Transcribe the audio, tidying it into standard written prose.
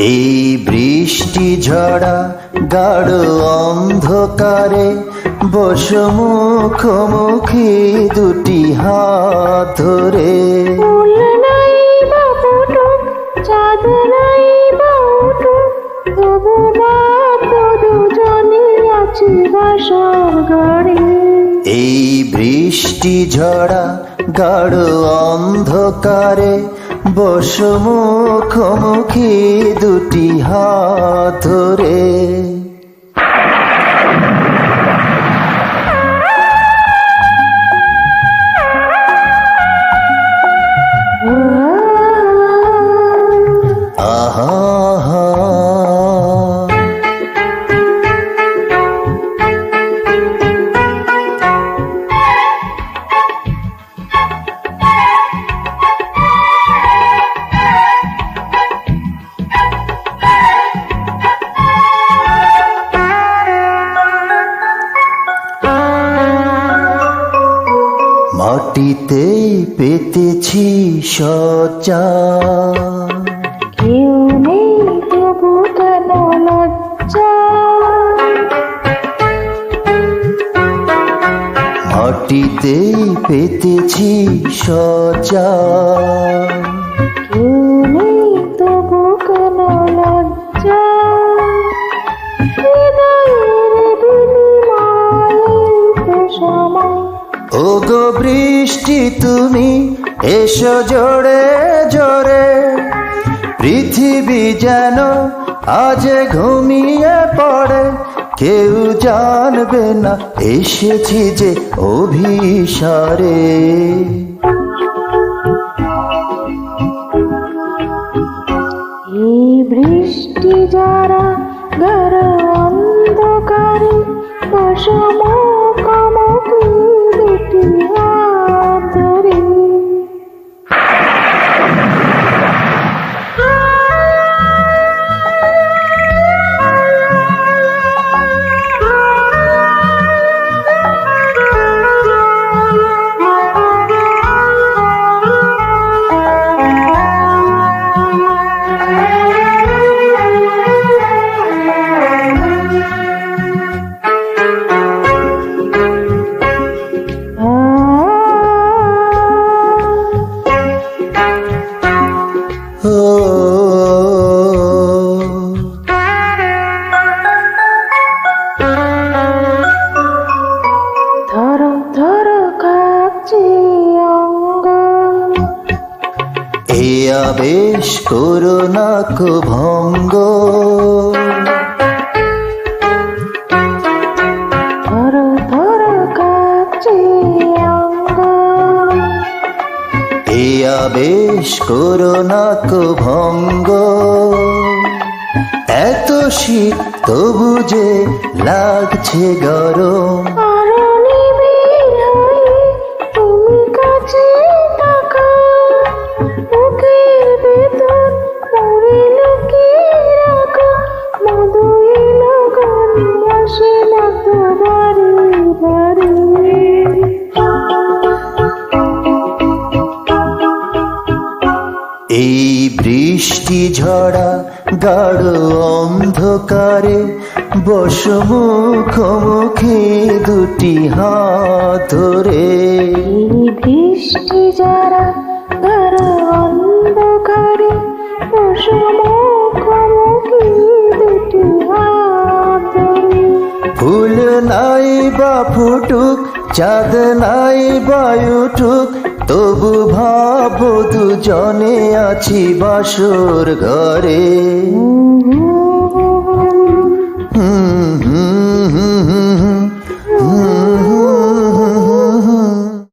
এই বৃষ্টি ঝরা গাঢ় অন্ধকারে বস মুখোমুখি দুটি হাত ধরে। ফুল নাই বা ফুটুক, চাঁদ নাই বা উঠুক, তবু মাত্র দুজনে আছি বাসর ঘরে। এই বৃষ্টি ঝরা গাঢ় অন্ধকারে বস মুখোমুখি দুটি হাত ধরে। আহা মাটিতে পেতেছি সজ্জা, কেউ নেই তবু কেন লজ্জা। মাটিতে পেতেছি সজ্জা, কেউ নেই তবু কেন লজ্জা। হৃদয়ের বিনিময়ে তো সময়। ওগো বৃষ্টি তুমি এসো জোরে জোরে, পৃথিবী যেন আজ ঘুমিয়ে পড়ে। কেউ জানবে না এসেছি যে অভিসারে। এই বৃষ্টি যারা গাঢ় অন্ধকারে বস মুখোমুখি দুটি হাত ধরে। ও ধরো ধরো কাঁপছে অঙ্গ, এ আবেশ করো না কো ভঙ্গ। ধরো ধরো কাঁপছে অঙ্গ। এ আবেশ করো না কো ভঙ্গ। এত শীত তবু যে লাগছে গরম। আরো নিবিড় হয়ে তুমি কাছে তাকাও, বুকের ভেতর পড়ে লুকিয়ে রাখো। মধু এলো গান আসে না তো বারে বারে। এই বৃষ্টি ঝরা গাঢ় অন্ধকারে বস মুখোমুখি দুটি হাত ধরে। এই বৃষ্টি যারা গাঢ় অন্ধকারে বস মুখোমুখি দুটি হাত ধরে। ফুল নাই বা ফুটুক, চাঁদ নাই বা উঠুক, তবু ভাবো দুজনে আছি বাসর ঘরে।